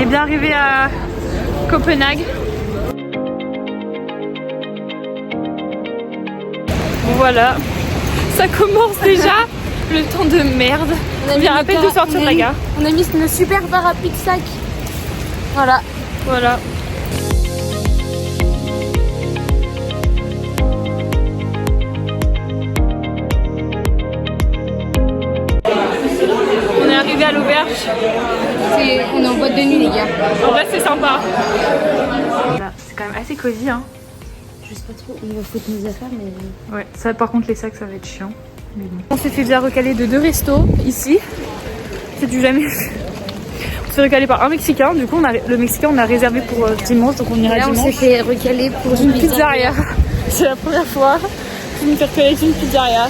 est bien arrivé à Copenhague. Voilà, ça commence déjà le temps de merde. On vient à peine de sortir de la gare. On a mis nos super parapluies de sac. Voilà. Voilà. On est arrivé à l'auberge. On est en boîte de nuit les gars. En vrai c'est sympa. Voilà, c'est quand même assez cosy hein. Je sais pas trop où il va foutre nos affaires mais... Ouais, ça par contre les sacs ça va être chiant. Mais bon. On s'est fait bien recaler de 2 restos ici. C'est du jamais. On s'est recalé par un Mexicain. Du coup le Mexicain on a réservé pour dimanche, donc on ira là, dimanche. On s'est fait recaler pour une pizzeria. C'est la première fois que je me fais recaler avec une pizzeria.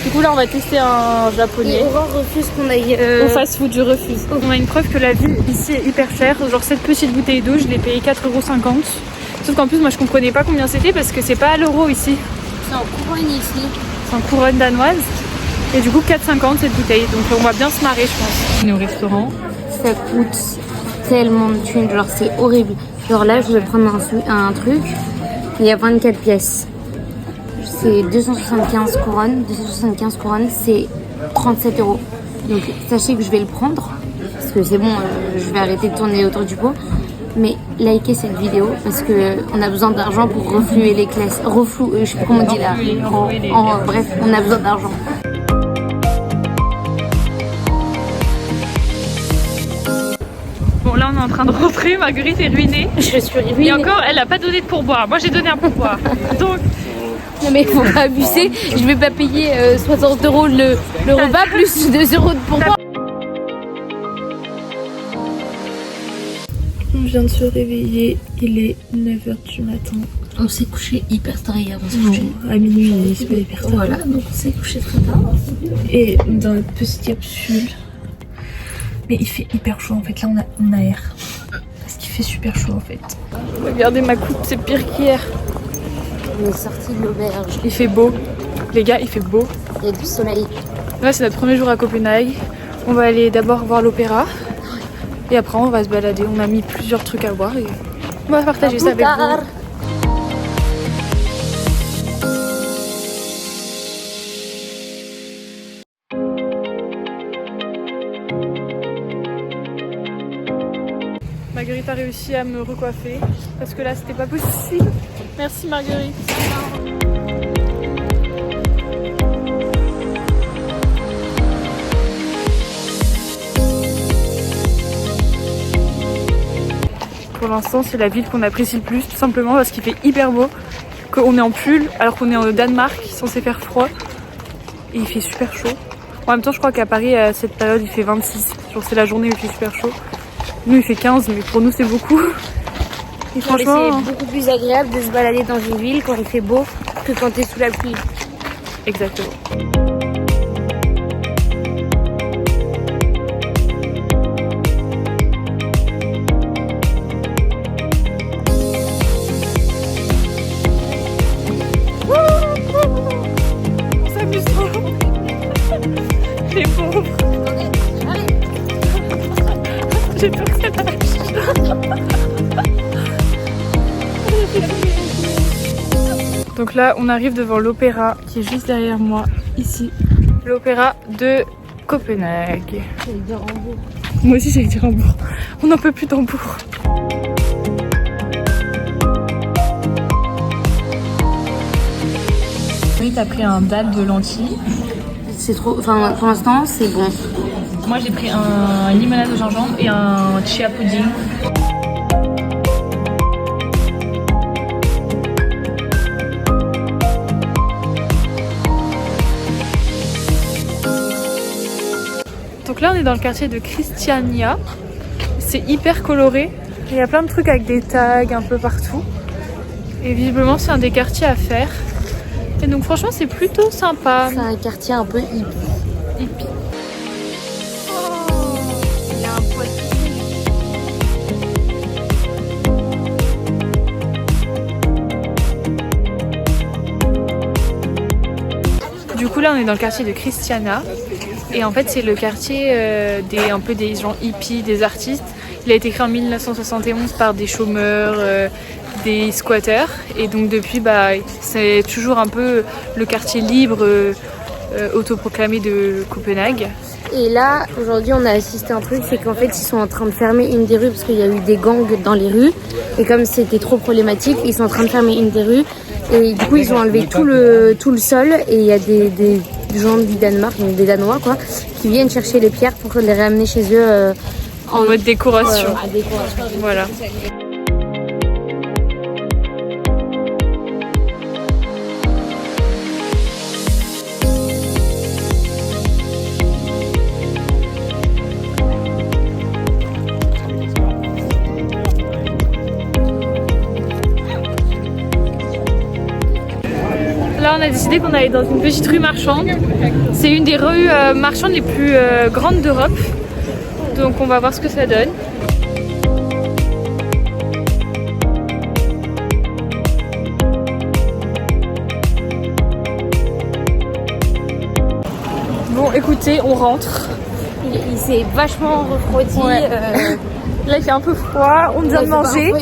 Du coup là on va tester un japonais. Et Aurore refuse qu'on aille au fast food, je refuse. On a une preuve que la vie ici est hyper chère. Genre cette petite bouteille d'eau je l'ai payée 4,50 €. Sauf qu'en plus moi je comprenais pas combien c'était parce que c'est pas à l'euro ici. C'est en couronne ici. C'est en couronne danoise. Et du coup 4,50 cette bouteille. Donc on va bien se marrer je pense. On est au restaurant. Ça coûte tellement de thunes, genre c'est horrible. Genre là je vais prendre un truc, il y a 24 pièces. C'est 275 couronnes. 275 couronnes c'est 37 €. Donc sachez que je vais le prendre. Parce que c'est bon, je vais arrêter de tourner autour du pot. Mais likez cette vidéo parce que on a besoin d'argent pour refluer les classes. Je sais pas comment on dit là. Bref, on a besoin d'argent. Bon là on est en train de rentrer, Marguerite est ruinée. Je suis ruinée. Et encore elle a pas donné de pourboire. Moi j'ai donné un pourboire. Donc non mais faut pas abuser. Je vais pas payer 60 € le repas plus 2 € de pourboire. On vient de se réveiller, il est 9h du matin. On s'est couché hyper tard hier, on s'est Non, couché à minuit, c'est pas hyper tard. Voilà, donc on s'est couché très tard. Et dans notre petite capsule. Mais il fait hyper chaud en fait, là on aère. Parce qu'il fait super chaud en fait. Regardez ma coupe, c'est pire qu'hier. On est sorti de l'auberge. Il fait beau. Les gars, il fait beau. Il y a du soleil. Là c'est notre premier jour à Copenhague. On va aller d'abord voir l'opéra. Et après on va se balader. On a mis plusieurs trucs à voir et on va partager ça avec vous. Marguerite a réussi à me recoiffer parce que là c'était pas possible. Merci Marguerite. Pour l'instant c'est la ville qu'on apprécie le plus, tout simplement parce qu'il fait hyper beau, qu'on est en pull alors qu'on est au Danemark, censé faire froid et il fait super chaud. En même temps je crois qu'à Paris à cette période il fait 26, genre c'est la journée où il fait super chaud. Nous il fait 15 mais pour nous c'est beaucoup. Et franchement c'est beaucoup plus agréable de se balader dans une ville quand il fait beau que quand t'es sous la pluie. Exactement. On s'amuse trop. Les pauvres. J'ai peur que ça lâche. Donc là, on arrive devant l'opéra qui est juste derrière moi, ici. L'opéra de Copenhague. J'allais dire Hambourg. Moi aussi, j'allais dire Hambourg. On n'en peut plus d'Hambourg. Oui, t'as pris un dalle de lentilles. C'est trop... Enfin, pour l'instant, c'est bon. Moi, j'ai pris un limonade au gingembre et un chia pudding. Donc là on est dans le quartier de Christiania. C'est hyper coloré. Il y a plein de trucs avec des tags un peu partout. Et visiblement c'est un des quartiers à faire. Et donc franchement c'est plutôt sympa. C'est un quartier un peu hippie. Hippie. Il y a un poids Du coup là on est dans le quartier de Christiania. Et en fait, c'est le quartier un peu des gens hippies, des artistes. Il a été créé en 1971 par des chômeurs, des squatteurs. Et donc depuis, c'est toujours un peu le quartier libre autoproclamé de Copenhague. Et là, aujourd'hui, on a assisté à un truc, c'est qu'en fait, ils sont en train de fermer une des rues parce qu'il y a eu des gangs dans les rues. Et comme c'était trop problématique, ils sont en train de fermer une des rues. Et du coup, ils ont enlevé tout le sol. Et il y a des gens du Danemark, donc des Danois, quoi, qui viennent chercher les pierres pour les ramener chez eux en mode décoration. Voilà. Là, on a décidé qu'on allait dans une petite rue marchande. C'est une des rues marchandes les plus grandes d'Europe. Donc on va voir ce que ça donne. Bon, écoutez, on rentre. Il s'est vachement refroidi. Ouais. Là, il fait un peu froid. On vient de manger.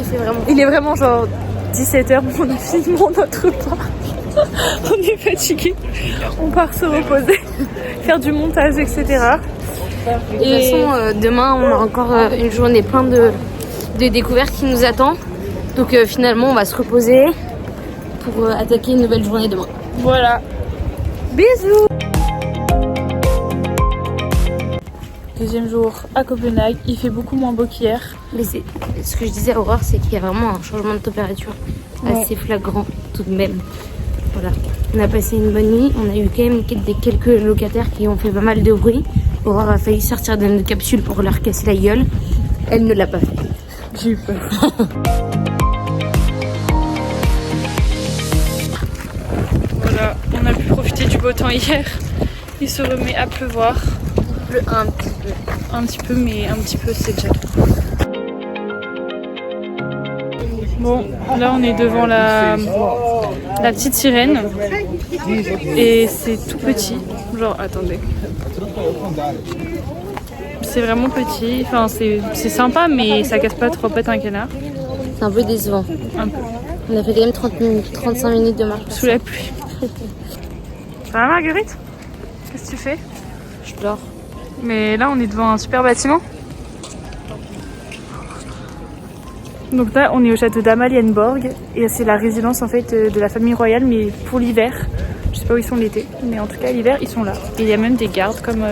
Il est vraiment genre 17h. On a fini notre repas. On est fatigué. On part se reposer, faire du montage, etc. De toute façon, demain, on a encore une journée pleine de découvertes qui nous attend. Donc finalement, on va se reposer pour attaquer une nouvelle journée demain. Voilà. Bisous. Deuxième jour à Copenhague. Il fait beaucoup moins beau qu'hier. Mais ce que je disais à Aurore, c'est qu'il y a vraiment un changement de température assez flagrant tout de même. Voilà. On a passé une bonne nuit. On a eu quand même quelques locataires qui ont fait pas mal de bruit. Aurore a failli sortir de notre capsule pour leur casser la gueule. Elle ne l'a pas fait. J'ai eu peur. Voilà, on a pu profiter du beau temps hier. Il se remet à pleuvoir. Un petit peu. Un petit peu, mais un petit peu, c'est déjà tout. Bon, là on est devant la petite sirène. Et c'est tout petit. Genre, attendez. C'est vraiment petit. Enfin, c'est sympa, mais ça casse pas trop pattes un canard. C'est un peu décevant. Un peu. On a fait quand même 35 minutes de marche. Sous la pluie. Ça va, Marguerite? Qu'est-ce que tu fais? Je dors. Mais là, on est devant un super bâtiment. Donc là, on est au château d'Amalienborg et c'est la résidence en fait de la famille royale, mais pour l'hiver. Je sais pas où ils sont l'été, mais en tout cas l'hiver ils sont là. Et il y a même des gardes comme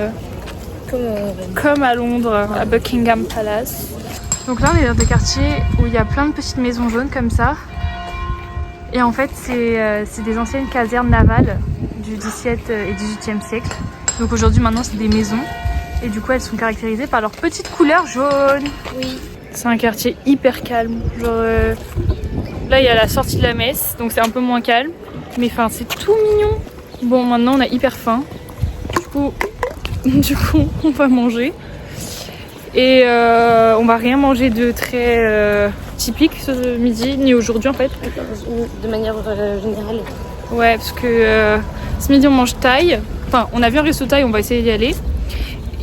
à Londres, à Buckingham Palace. Donc là, on est dans des quartiers où il y a plein de petites maisons jaunes comme ça. Et en fait, c'est des anciennes casernes navales du XVIIe et XVIIIe siècle. Donc aujourd'hui, maintenant, c'est des maisons. Et du coup, elles sont caractérisées par leur petite couleur jaune. Oui. C'est un quartier hyper calme. Genre, là, il y a la sortie de la messe, donc c'est un peu moins calme. Mais enfin, c'est tout mignon. Bon, maintenant, on a hyper faim. Du coup, on va manger. Et on va rien manger de très typique ce midi, ni aujourd'hui en fait. De manière générale. Ouais, parce que ce midi, on mange thaï. Enfin, on a vu un resto thaï, on va essayer d'y aller.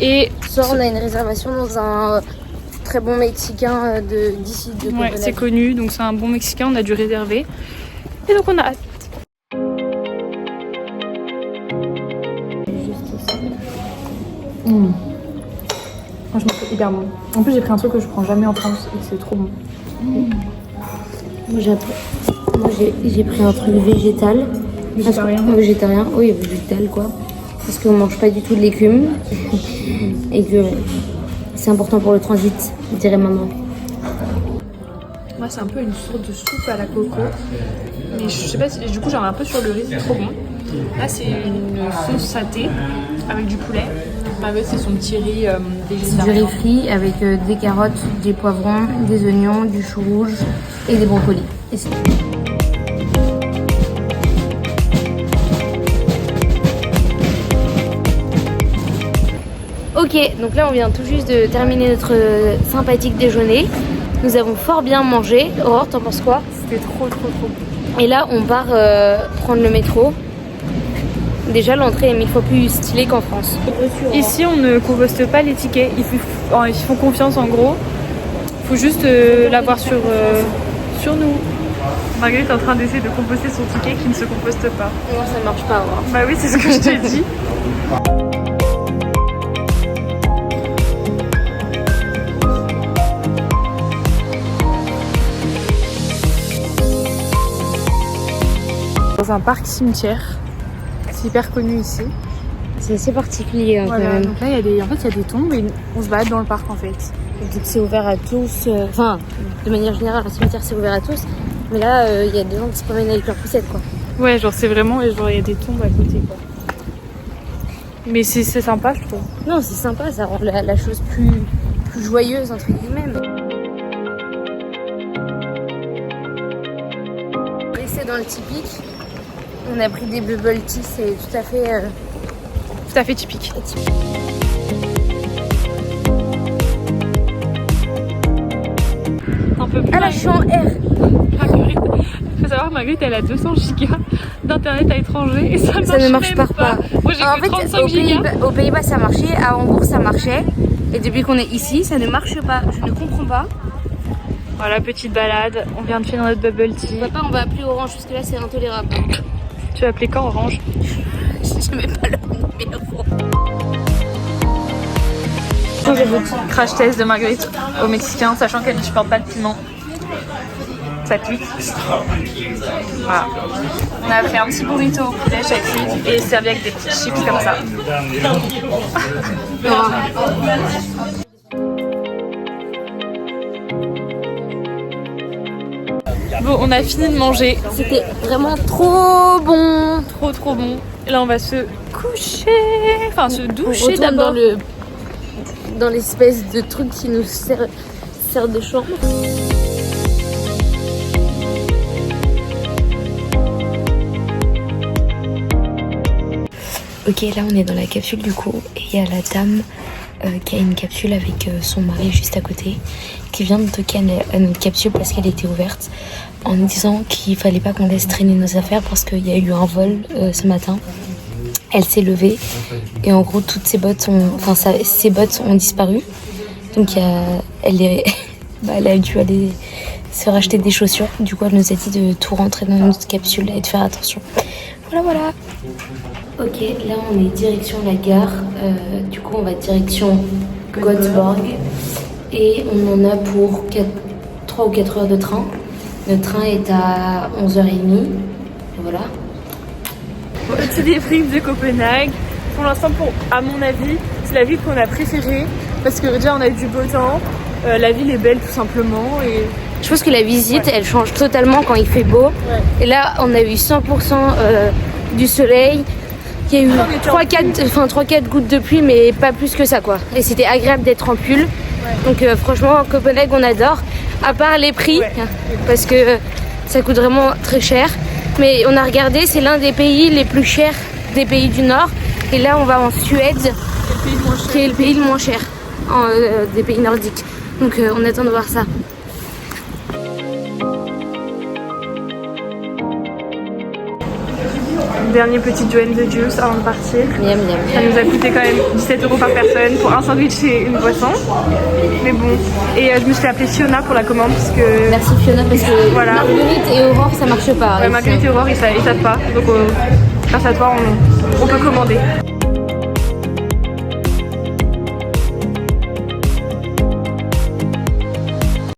Et soit on a une réservation dans un très bon mexicain d'ici de Copenhague. Ouais, c'est connu, donc c'est un bon mexicain, on a dû réserver. Et donc on a hâte. Franchement, c'est hyper bon. En plus, j'ai pris un truc que je prends jamais en France et c'est trop bon. Moi, j'ai pris un truc végétal. Végétarien, oui, végétal quoi. Parce qu'on mange pas du tout de légumes et que c'est important pour le transit, je dirais maman. Moi, c'est un peu une sorte de soupe à la coco. Mais je sais pas si. Du coup, j'en ai un peu sur le riz, c'est trop bon. Là, c'est une sauce saté avec du poulet. Avec c'est son petit riz végétarien. Du riz frit avec des carottes, des poivrons, des oignons, du chou rouge et des brocolis. Et c'est... Ok, donc là on vient tout juste de terminer notre sympathique déjeuner. Nous avons fort bien mangé. Aurore, t'en penses quoi? C'était trop bon. Et là on part prendre le métro Déjà, l'entrée est 1000 fois plus stylée qu'en France. Ici, on ne composte pas les tickets. Ils font confiance en gros. Il faut juste l'avoir sur nous. Marguerite est en train d'essayer de composter son ticket qui ne se composte pas. Non, ça marche pas. Hein. Bah oui, c'est ce que je t'ai dit. Dans un parc cimetière. C'est hyper connu ici. C'est assez particulier. Voilà, quand même. donc là, il y a des tombes et on se balade dans le parc en fait. Donc c'est ouvert à tous. Enfin, de manière générale, un cimetière c'est ouvert à tous. Mais là, il y a des gens qui se promènent avec leurs poussettes, quoi. Ouais, genre c'est vraiment, genre il y a des tombes à côté, quoi. Mais c'est sympa, je trouve. Non, c'est sympa, ça rend la chose plus joyeuse, entre guillemets. C'est dans le typique. On a pris des bubble tea, c'est tout à fait typique. Un peu plus. Ah là, je suis en R. Marguerite, faut savoir, Marguerite, elle a 200 gigas d'internet à l'étranger et ça ne marche même pas. Moi j'ai que 35 gigas. Aux Pays-Bas ça marchait, à Hambourg ça marchait. Et depuis qu'on est ici, ça ne marche pas. Je ne comprends pas. Voilà, petite balade. On vient de finir notre bubble tea. Papa, on va appeler Orange parce que là c'est intolérable. Tu vas appeler quand Orange? Je sais même pas leur numéro. Crash test de Marguerite au Mexicain, sachant qu'elle ne supporte pas le piment. Ça pique. Voilà. On a fait un petit burrito au poulet chaque fille et servi avec des petites chips comme ça. Bon, on a fini de manger. C'était vraiment trop bon. Trop bon. Et là, on va se coucher. Enfin, se doucher on d'abord. Dans l'espèce de truc qui nous sert de chambre. Ok, là on est dans la capsule du coup et il y a la dame qui a une capsule avec son mari juste à côté qui vient de toquer à notre capsule parce qu'elle était ouverte en nous disant qu'il fallait pas qu'on laisse traîner nos affaires parce qu'il y a eu un vol ce matin. Elle s'est levée et en gros toutes ses bottes ont disparu. Donc elle a dû aller se racheter des chaussures. Du coup elle nous a dit de tout rentrer dans notre capsule et de faire attention. Voilà. Ok, là on est direction la gare. Du coup on va direction Göteborg. Et on en a pour 3 ou 4 heures de train. Le train est à 11h30. Et voilà. Petit débrief de Copenhague. Pour l'instant, à mon avis, c'est la ville qu'on a préférée parce que déjà on a eu du beau temps. La ville est belle tout simplement. Et je pense que la visite, elle change totalement quand il fait beau. Ouais. Et là, on a eu 100% du soleil. Il y a eu 3-4 gouttes de pluie, mais pas plus que ça, quoi. Et c'était agréable d'être en pull. Ouais. Donc franchement, Copenhague, on adore. À part les prix, parce que ça coûte vraiment très cher. Mais on a regardé, c'est l'un des pays les plus chers des pays du Nord. Et là, on va en Suède, qui est le pays le moins cher des pays nordiques. Donc on attend de voir ça. Dernier petit joint de juice avant de partir. Miam. Ça nous a coûté quand même 17 € par personne pour un sandwich et une boisson. Mais bon. Et je me suis appelée Fiona pour la commande parce que... Merci Fiona parce que voilà. Marguerite et Aurore ça marche pas. Ouais, Marguerite et Aurore ils savent pas. Donc grâce à toi on peut commander.